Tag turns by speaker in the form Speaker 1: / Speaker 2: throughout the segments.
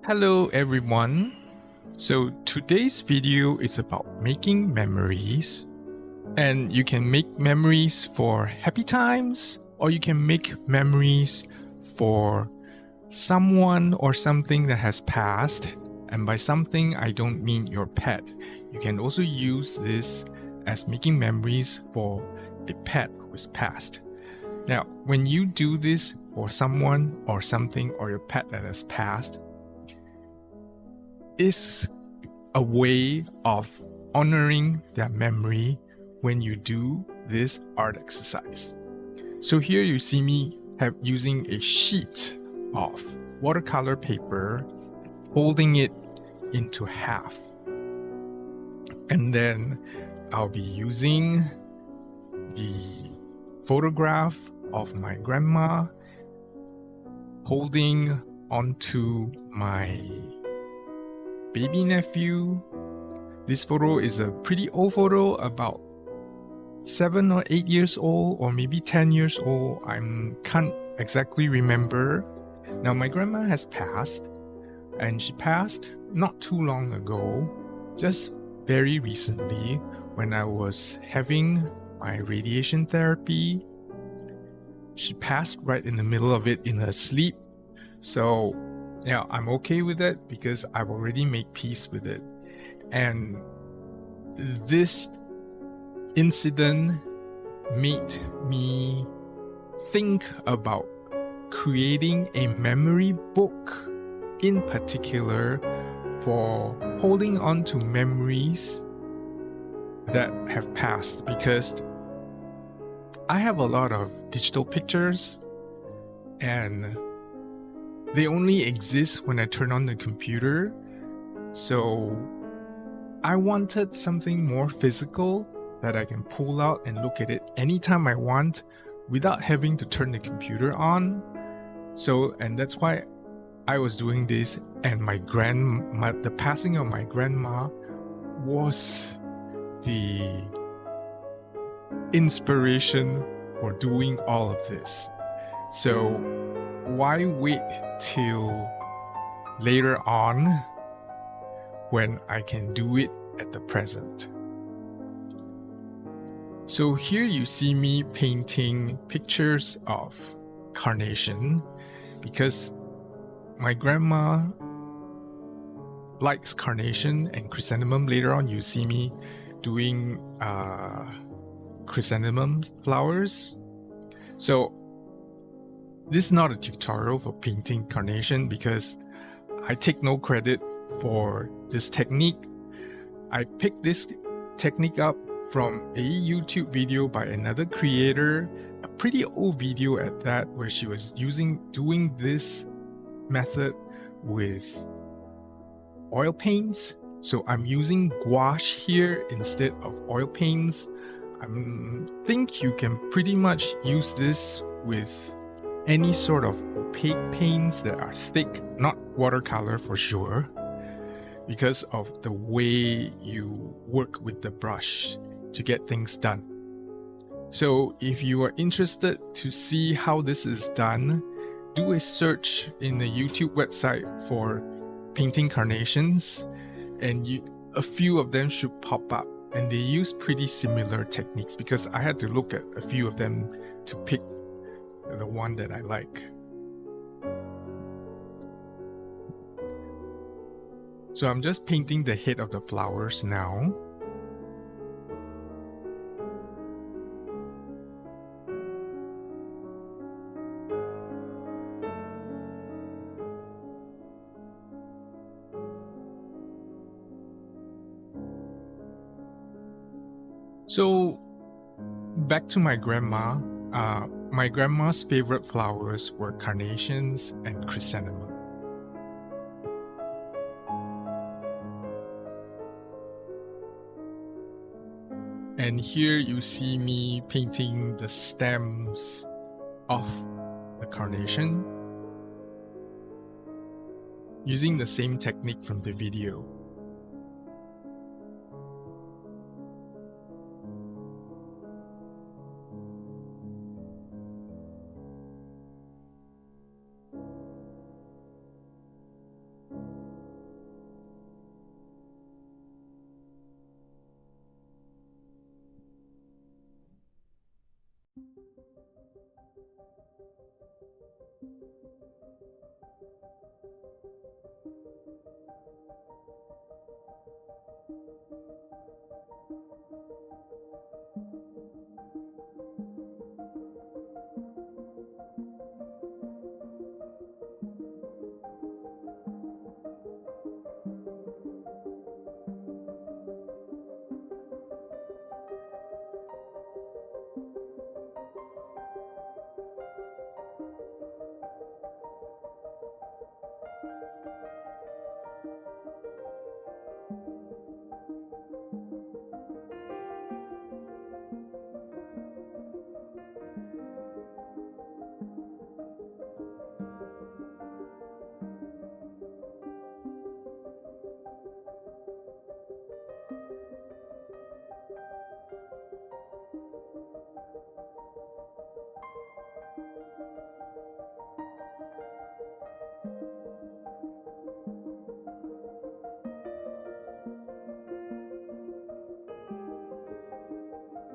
Speaker 1: Hello everyone. So today's video is about making memories, and you can make memories for happy times or you can make memories for someone or something that has passed. And by something I don't mean your pet. You can also use this as making memories for a pet who is passed. Now, when you do this for someone or something or your pet that has passed, is a way of honoring their memory when you do this art exercise. So here you see me using a sheet of watercolor paper, folding it into half. And then I'll be using the photograph of my grandma holding onto my baby nephew. This photo is a pretty old photo, about 7 or 8 years old, or maybe 10 years old. I can't exactly remember. Now my grandma has passed, and she passed not too long ago, just very recently when I was having my radiation therapy. She passed right in the middle of it in her sleep. So yeah, I'm okay with it because I've already made peace with it. And this incident made me think about creating a memory book, in particular for holding on to memories that have passed, because I have a lot of digital pictures and they only exist when I turn on the computer. So I wanted something more physical that I can pull out and look at it anytime I want without having to turn the computer on. And that's why I was doing this, and the passing of my grandma was the inspiration for doing all of this. So why wait till later on when I can do it at the present? So here you see me painting pictures of carnation because my grandma likes carnation and chrysanthemum. Later on you see me doing chrysanthemum flowers. So this is not a tutorial for painting carnation because I take no credit for this technique. I picked this technique up from a YouTube video by another creator, a pretty old video at that, where she was doing this method with oil paints. So I'm using gouache here instead of oil paints. I think you can pretty much use this with any sort of opaque paints that are thick, not watercolor for sure, because of the way you work with the brush to get things done. So if you are interested to see how this is done, do a search in the YouTube website for painting carnations, and a few of them should pop up, and they use pretty similar techniques because I had to look at a few of them to pick the one that I like. So I'm just painting the head of the flowers now. So back to my grandma. My grandma's favorite flowers were carnations and chrysanthemum. And here you see me painting the stems of the carnation using the same technique from the video.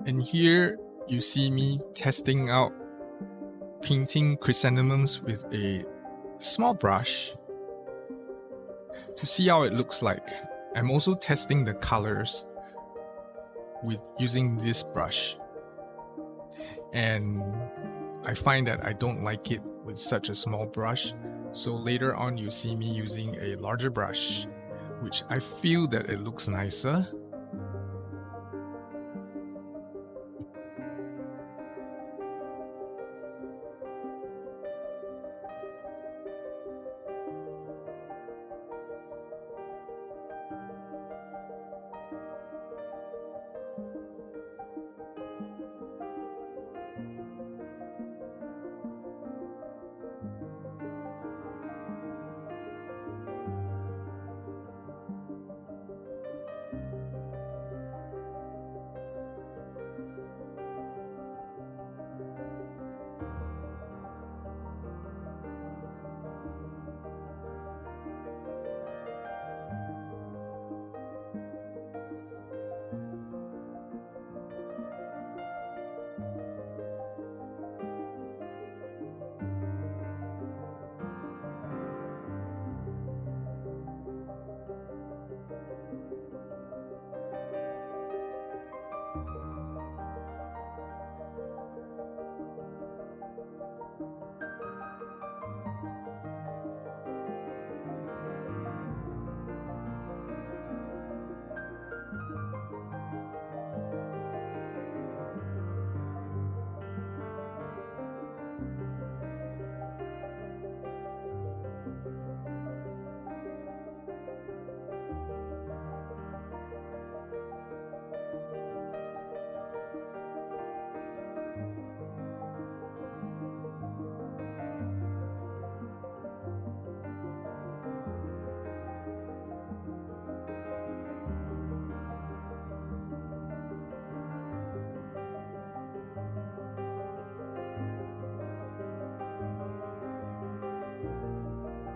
Speaker 1: And here you see me testing out painting chrysanthemums with a small brush to see how it looks like. I'm also testing the colors with using this brush, and I find that I don't like it with such a small brush, so later on you see me using a larger brush, which I feel that it looks nicer.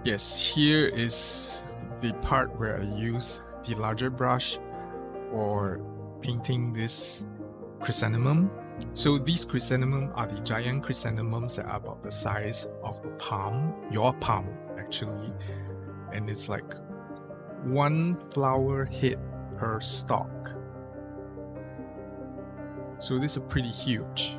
Speaker 1: Yes, here is the part where I use the larger brush for painting this chrysanthemum. So these chrysanthemums are the giant chrysanthemums that are about the size of a palm, your palm actually, and it's like one flower head per stalk. So this is pretty huge.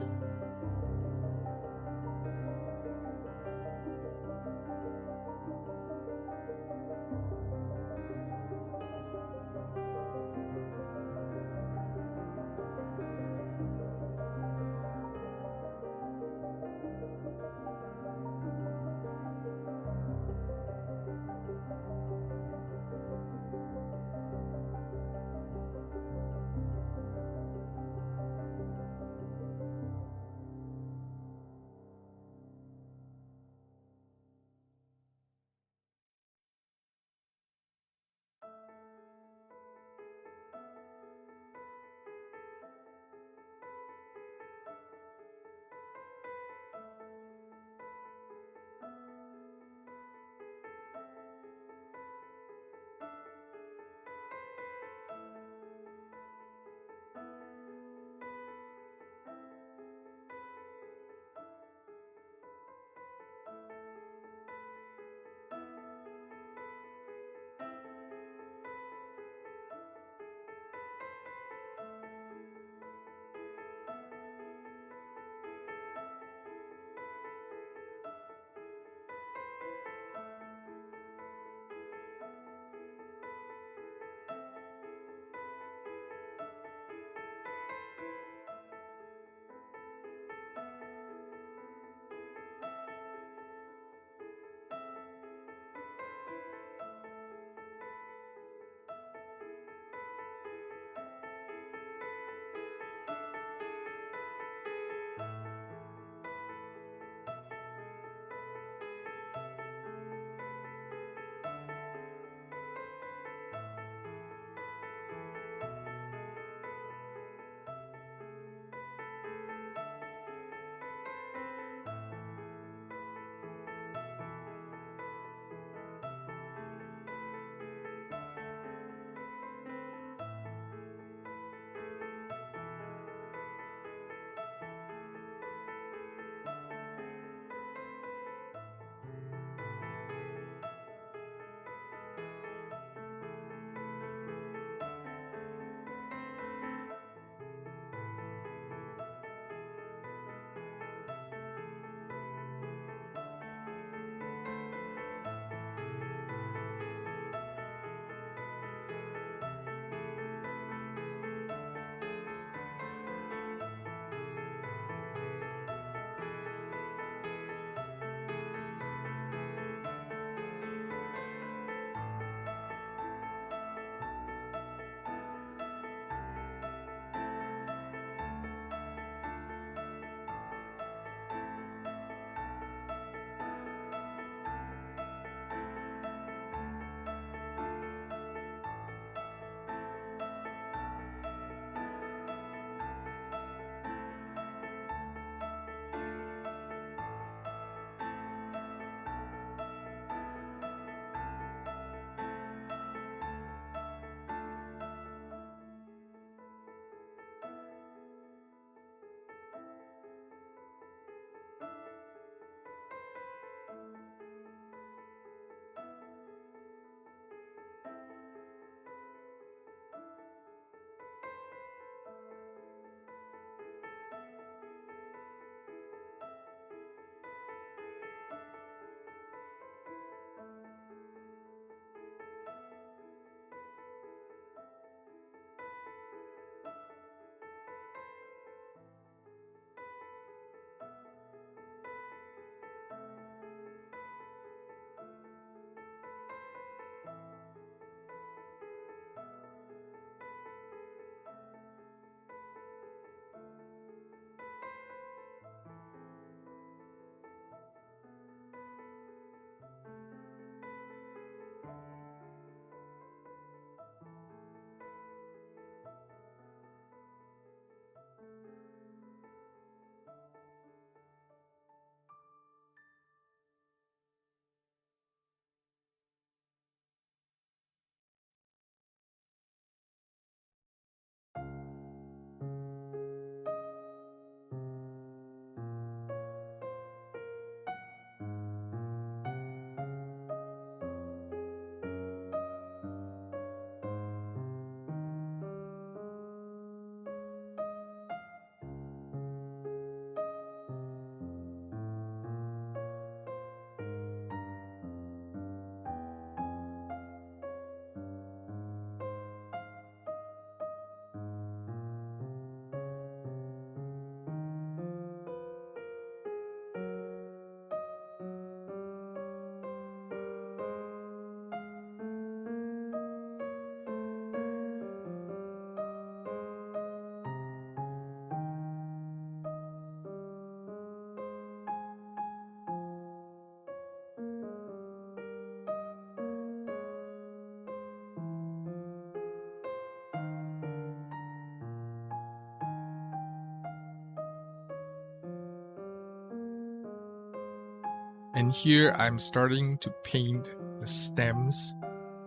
Speaker 1: And here I'm starting to paint the stems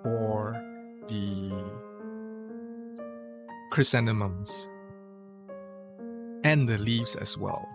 Speaker 1: for the chrysanthemums and the leaves as well.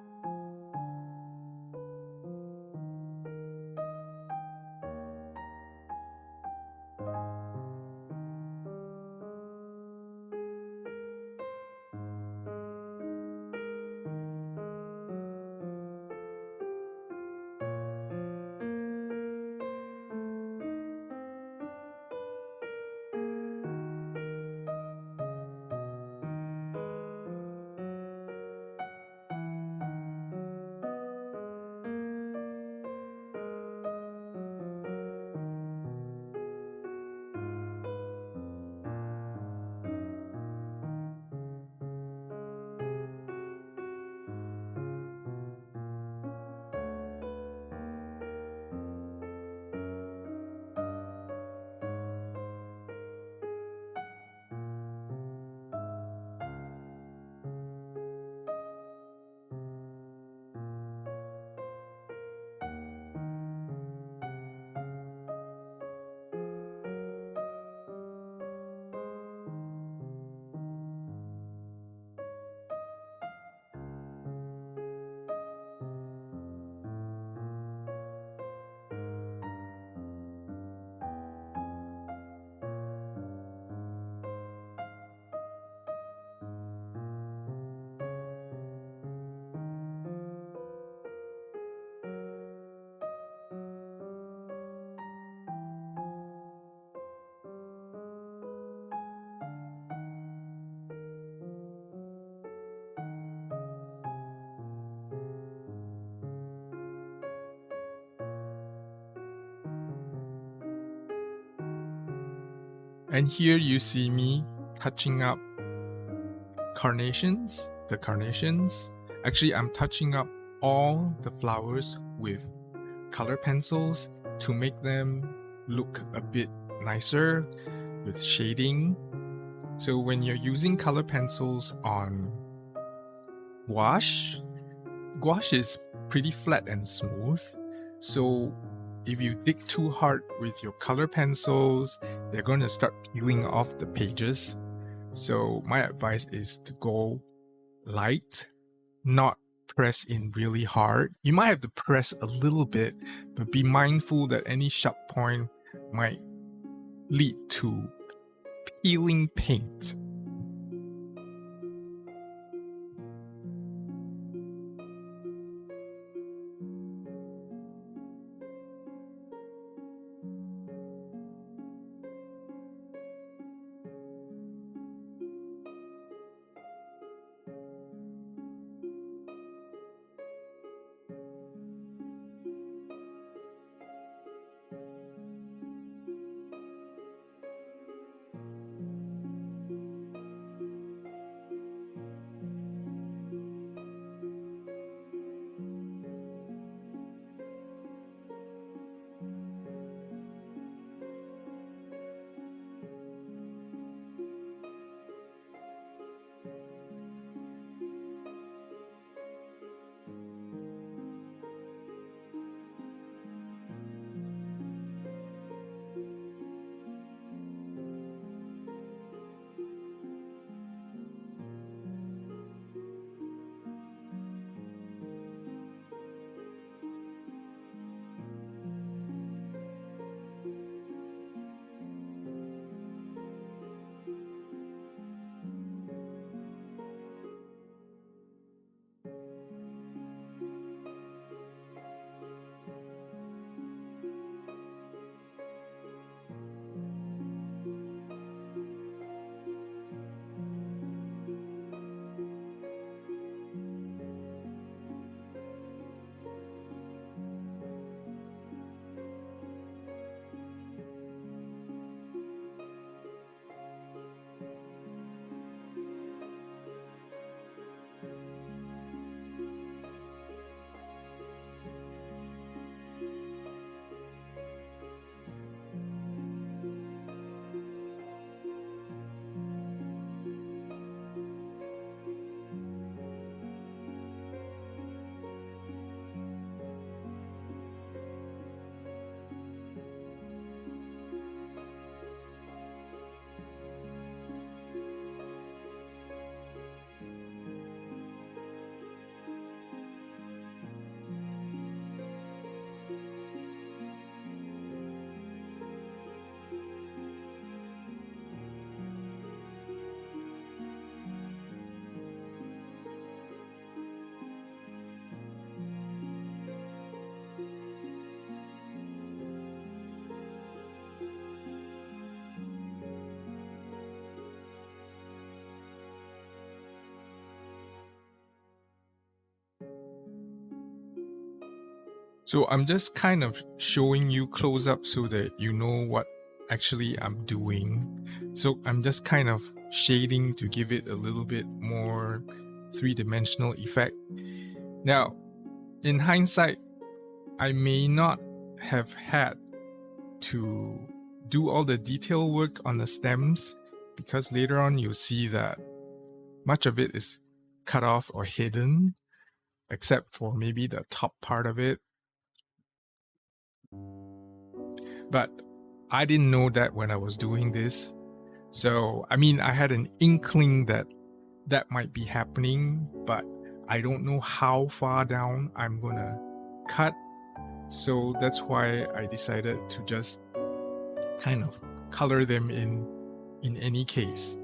Speaker 1: And here you see me touching up the carnations. Actually, I'm touching up all the flowers with color pencils to make them look a bit nicer with shading. So when you're using color pencils on gouache is pretty flat and smooth. So if you dig too hard with your color pencils, they're going to start peeling off the pages. So my advice is to go light, not press in really hard. You might have to press a little bit, but be mindful that any sharp point might lead to peeling paint. So I'm just kind of showing you close up so that you know what actually I'm doing. So I'm just kind of shading to give it a little bit more three-dimensional effect. Now, in hindsight, I may not have had to do all the detail work on the stems because later on you'll see that much of it is cut off or hidden, except for maybe the top part of it. But I didn't know that when I was doing this. So, I mean, I had an inkling that that might be happening, but I don't know how far down I'm gonna cut. So that's why I decided to just kind of color them in any case.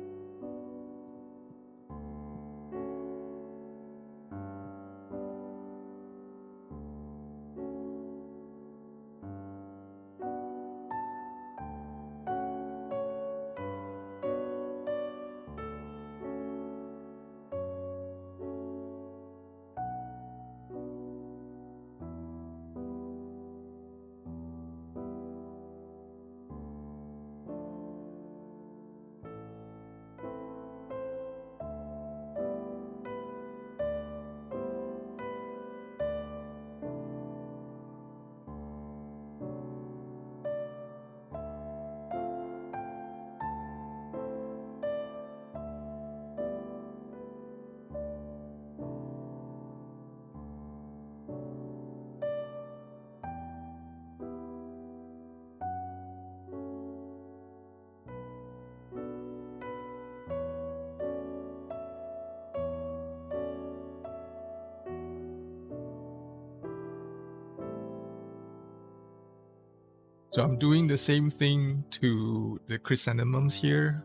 Speaker 1: So I'm doing the same thing to the chrysanthemums here.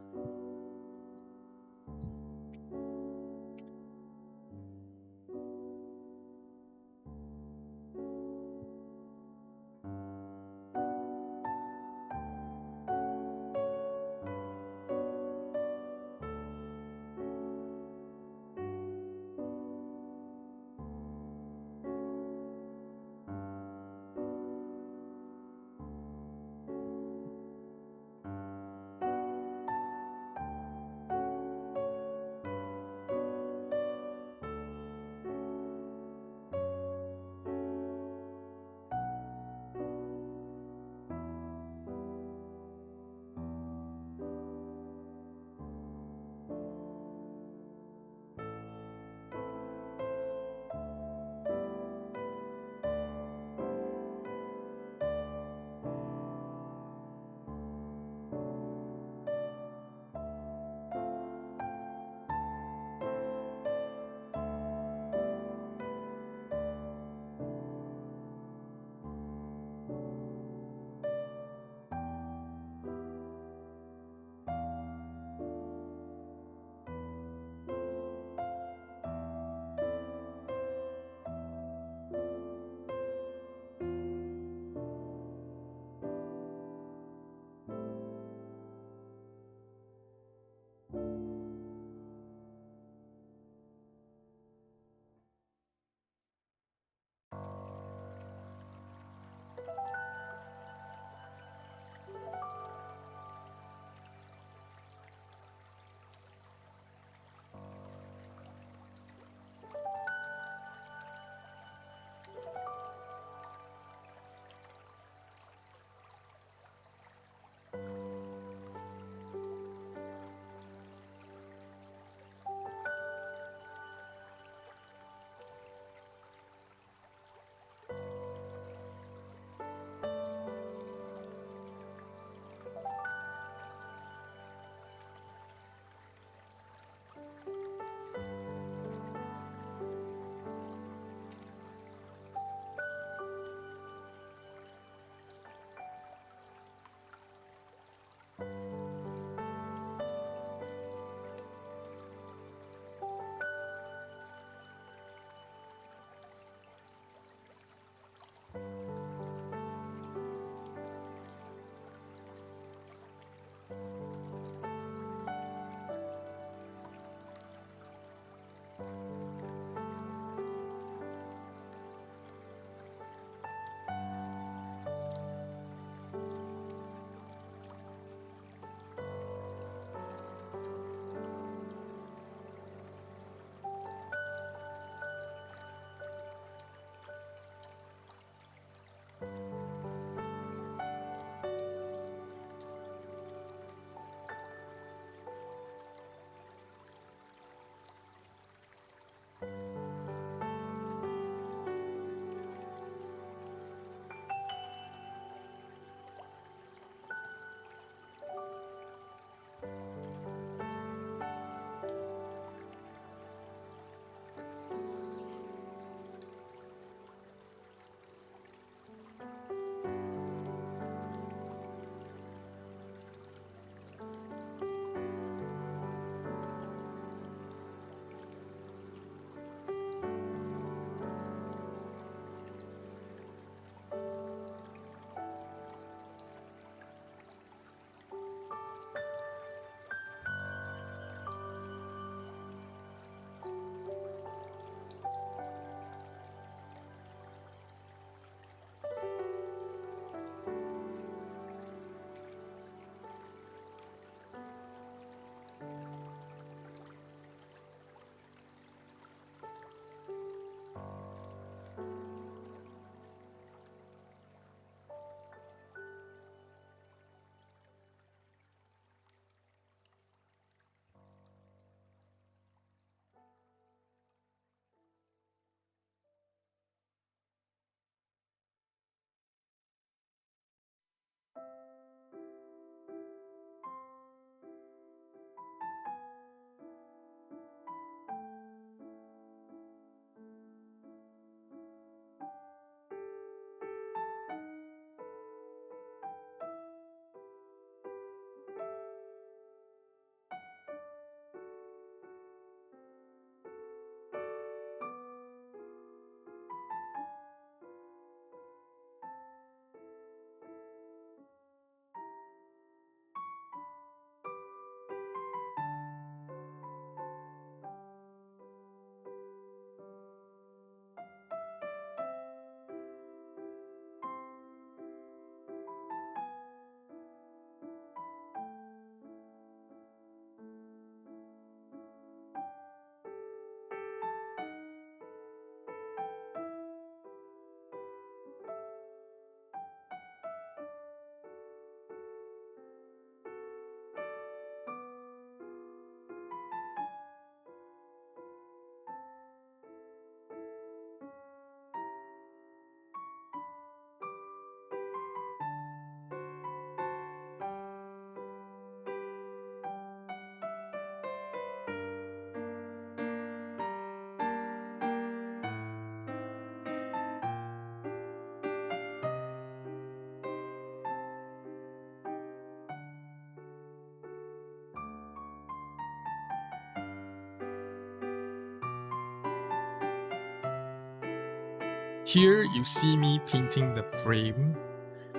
Speaker 1: here you see me painting the frame,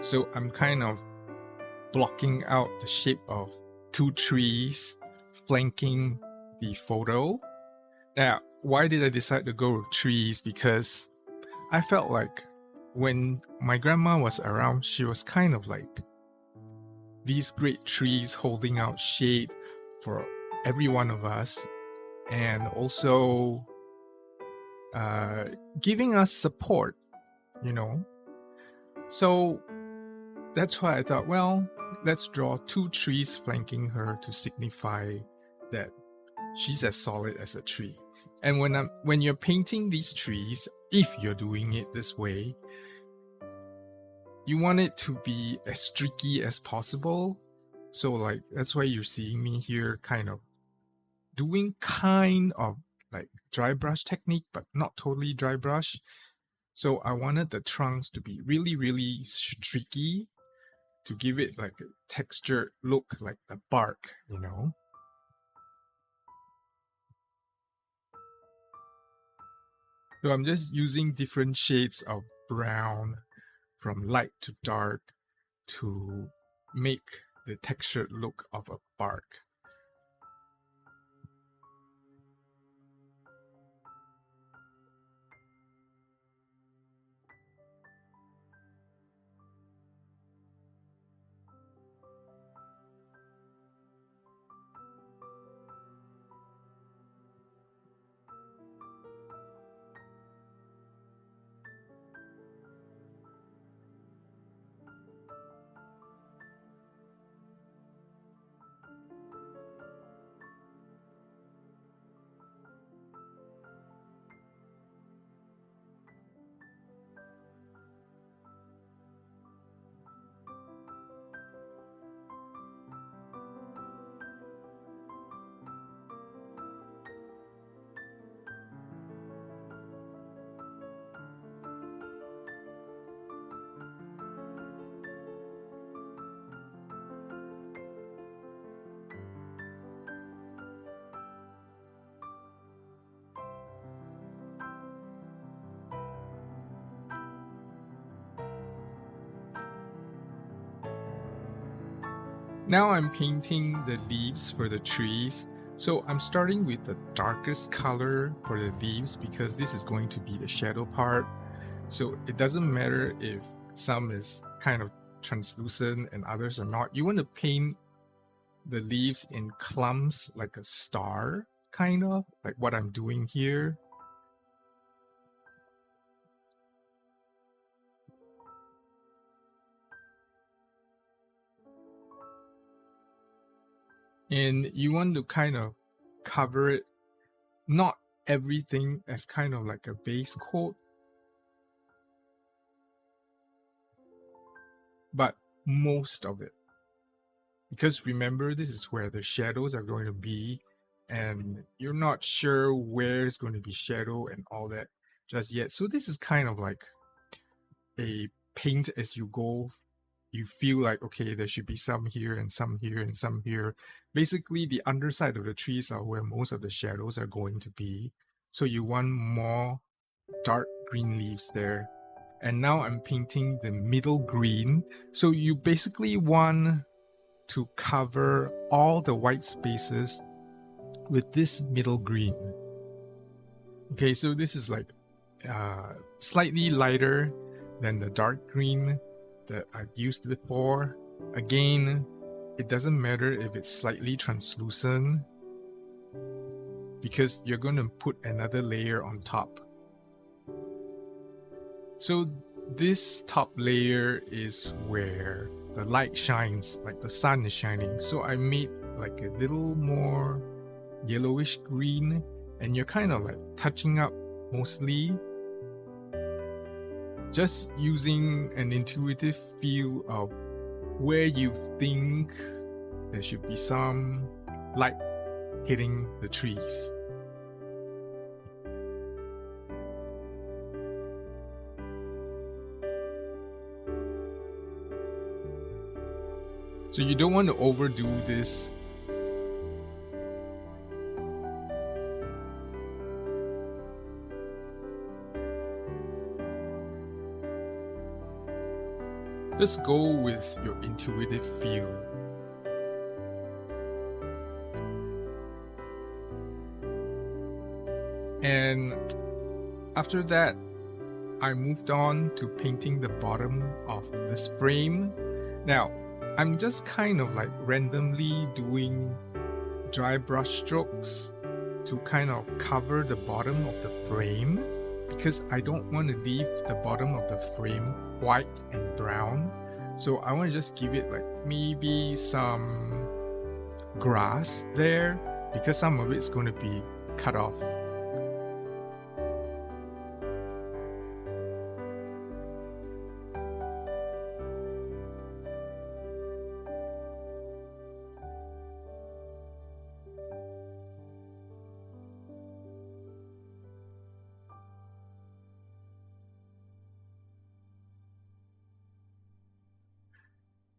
Speaker 1: so I'm kind of blocking out the shape of two trees flanking the photo. Now, why did I decide to go with trees? Because I felt like when my grandma was around, she was kind of like these great trees holding out shade for every one of us, and also giving us support, you know. So that's why I thought, well, let's draw two trees flanking her to signify that she's as solid as a tree. And when you're painting these trees, if you're doing it this way, you want it to be as streaky as possible. So like that's why you're seeing me here kind of doing kind of like dry brush technique, but not totally dry brush. So I wanted the trunks to be really, really streaky to give it like a textured look, like the bark, you know. So I'm just using different shades of brown from light to dark to make the textured look of a bark. Now I'm painting the leaves for the trees. So I'm starting with the darkest color for the leaves because this is going to be the shadow part. So it doesn't matter if some is kind of translucent and others are not. You want to paint the leaves in clumps like a star, kind of like what I'm doing here. And you want to kind of cover it, not everything as kind of like a base coat, but most of it. Because remember, this is where the shadows are going to be, and you're not sure where it's going to be shadow and all that just yet. So this is kind of like a paint as you go. You feel like, okay, there should be some here and some here and some here. Basically, the underside of the trees are where most of the shadows are going to be. So you want more dark green leaves there. And now I'm painting the middle green. So you basically want to cover all the white spaces with this middle green. Okay, so this is like slightly lighter than the dark green that I've used before. Again, it doesn't matter if it's slightly translucent because you're going to put another layer on top. So this top layer is where the light shines, like the sun is shining. So I made like a little more yellowish green, and you're kind of like touching up mostly, just using an intuitive feel of where you think there should be some light hitting the trees. So you don't want to overdo this. Just go with your intuitive feel. And after that, I moved on to painting the bottom of this frame. Now, I'm just kind of like randomly doing dry brush strokes to kind of cover the bottom of the frame, because I don't want to leave the bottom of the frame white and brown. So I want to just give it like maybe some grass there, because some of it's going to be cut off.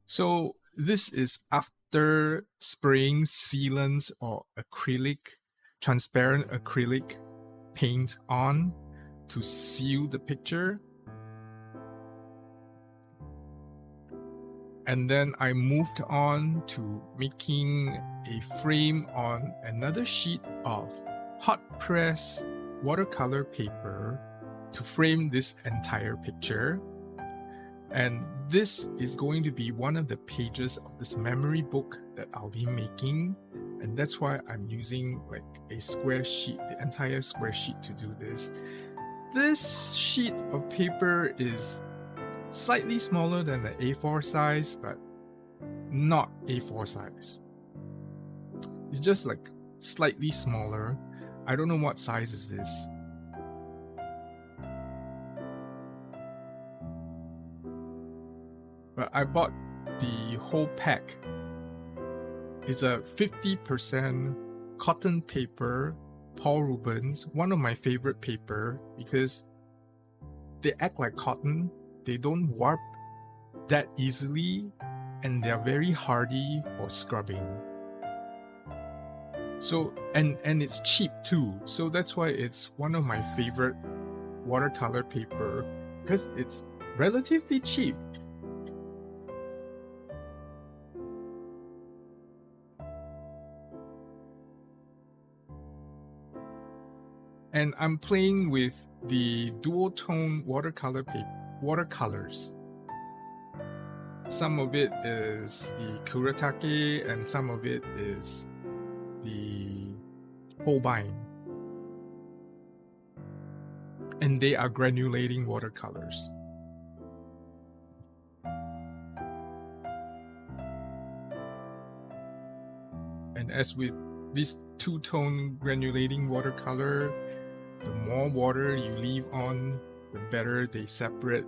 Speaker 1: So this is after spraying sealants or acrylic, transparent acrylic paint on to seal the picture. And then I moved on to making a frame on another sheet of hot press watercolor paper to frame this entire picture. And this is going to be one of the pages of this memory book that I'll be making. And that's why I'm using like a square sheet, the entire square sheet to do this. This sheet of paper is slightly smaller than the A4 size, but not A4 size. It's just like slightly smaller. I don't know what size is this. But I bought the whole pack. It's a 50% cotton paper, Paul Rubens, one of my favorite paper, because they act like cotton, they don't warp that easily, and they're very hardy for scrubbing. So and it's cheap too, so that's why it's one of my favorite watercolor paper, because it's relatively cheap. And I'm playing with the dual tone watercolors. Some of it is the Kuretake and some of it is the Holbein. And they are granulating watercolors. And as with this two-tone granulating watercolor, the more water you leave on, the better they separate.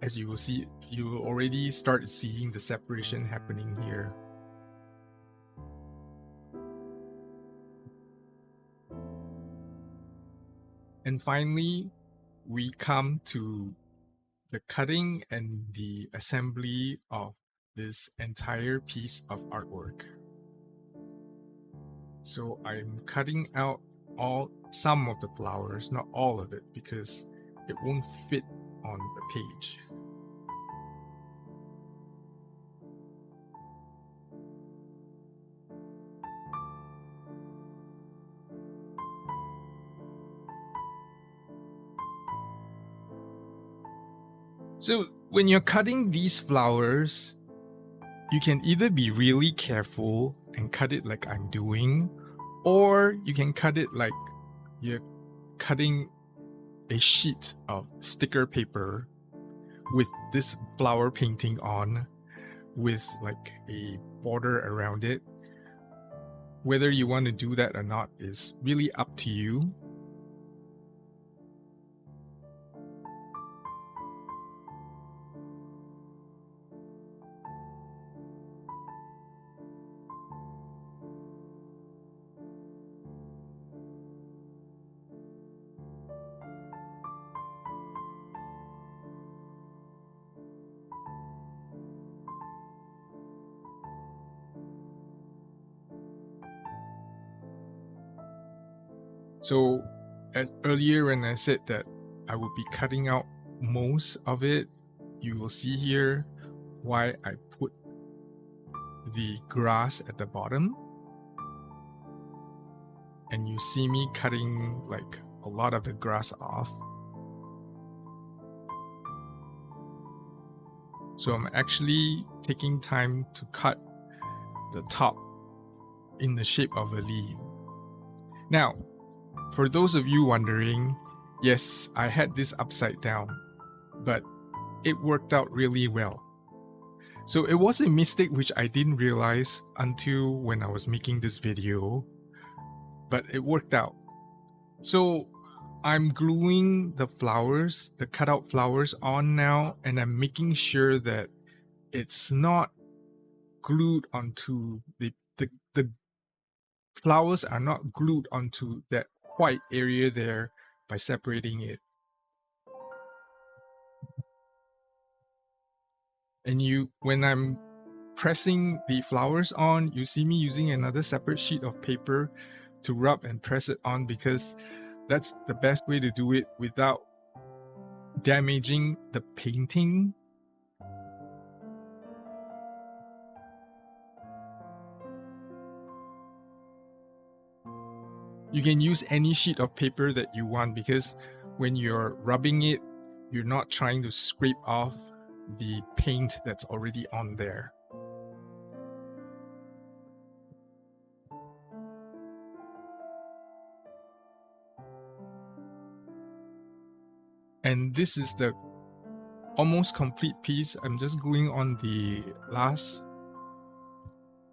Speaker 1: As you will see, you will already start seeing the separation happening here. And finally, we come to the cutting and the assembly of this entire piece of artwork. So I'm cutting out some of the flowers, not all of it, because it won't fit on the page. So when you're cutting these flowers, you can either be really careful and cut it like I'm doing, or you can cut it like you're cutting a sheet of sticker paper with this flower painting on, with like a border around it. Whether you want to do that or not is really up to you. So as earlier when I said that I would be cutting out most of it, you will see here why I put the grass at the bottom. And you see me cutting like a lot of the grass off. So I'm actually taking time to cut the top in the shape of a leaf. Now, for those of you wondering, yes, I had this upside down, but it worked out really well. So it was a mistake which I didn't realize until when I was making this video, but it worked out. So I'm gluing the flowers, the cutout flowers on now, and I'm making sure that it's not glued onto the flowers are not glued onto that white area there by separating it. And when I'm pressing the flowers on, you see me using another separate sheet of paper to rub and press it on, because that's the best way to do it without damaging the painting. You can use any sheet of paper that you want, because when you're rubbing it, you're not trying to scrape off the paint that's already on there. And this is the almost complete piece. I'm just gluing on the last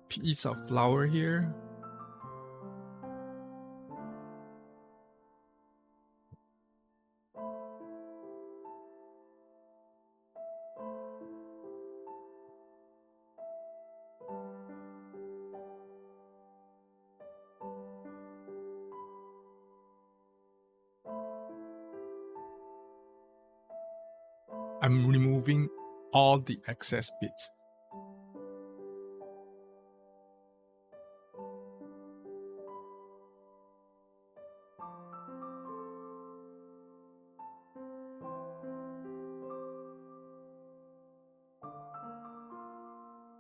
Speaker 1: piece of flower here. I'm removing all the excess bits.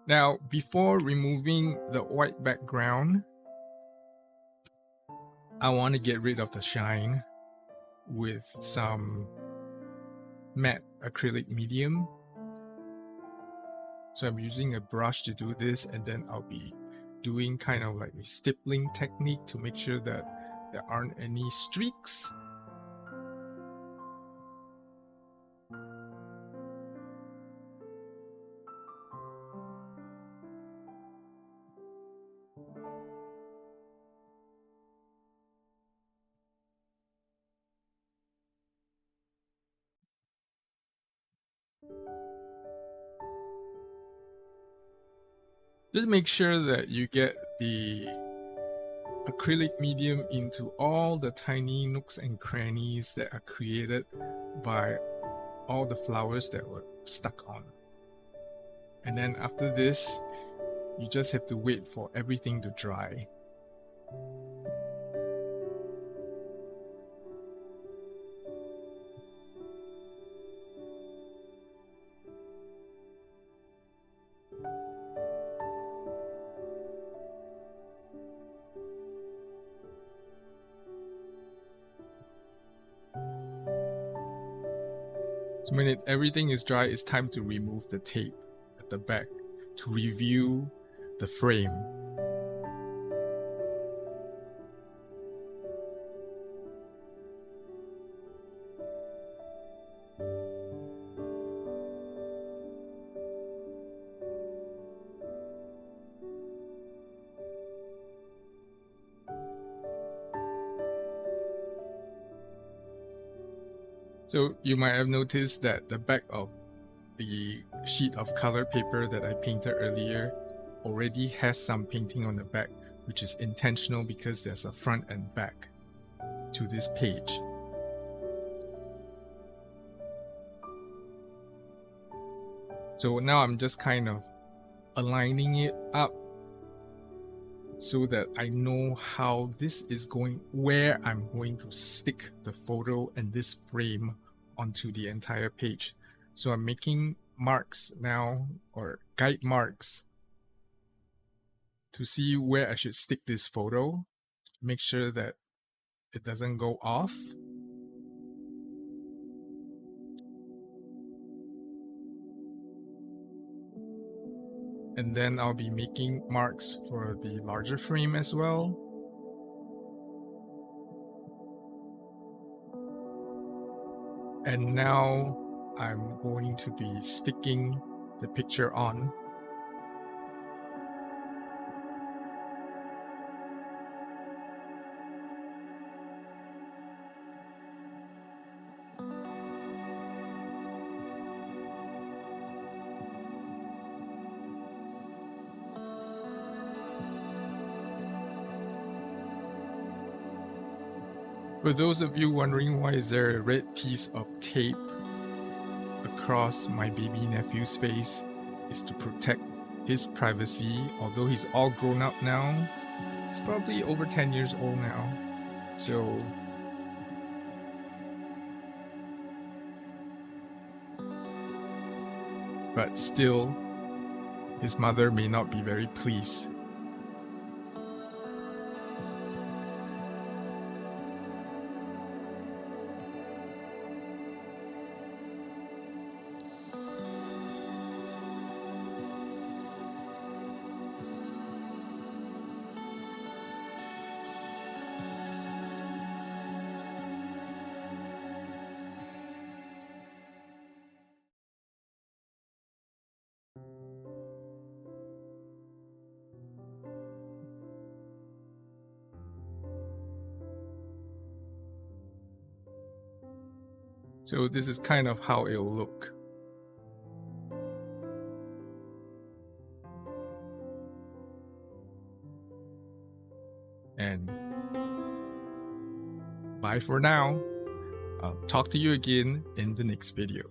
Speaker 1: Now, before removing the white background, I want to get rid of the shine with some matte acrylic medium. So I'm using a brush to do this, and then I'll be doing kind of like a stippling technique to make sure that there aren't any streaks. Just make sure that you get the acrylic medium into all the tiny nooks and crannies that are created by all the flowers that were stuck on. And then after this, you just have to wait for everything to dry. So when everything is dry, it's time to remove the tape at the back to review the frame. So you might have noticed that the back of the sheet of color paper that I painted earlier already has some painting on the back, which is intentional because there's a front and back to this page. So now I'm just kind of aligning it up so that I know how this is going, where I'm going to stick the photo and this frame onto the entire page. So I'm making marks now, or guide marks, to see where I should stick this photo. Make sure that it doesn't go off. And then I'll be making marks for the larger frame as well. And now I'm going to be sticking the picture on. For those of you wondering why is there a red piece of tape across my baby nephew's face, is to protect his privacy. Although he's all grown up now, he's probably over 10 years old now. So but still, his mother may not be very pleased. So this is kind of how it'll look. And bye for now. I'll talk to you again in the next video.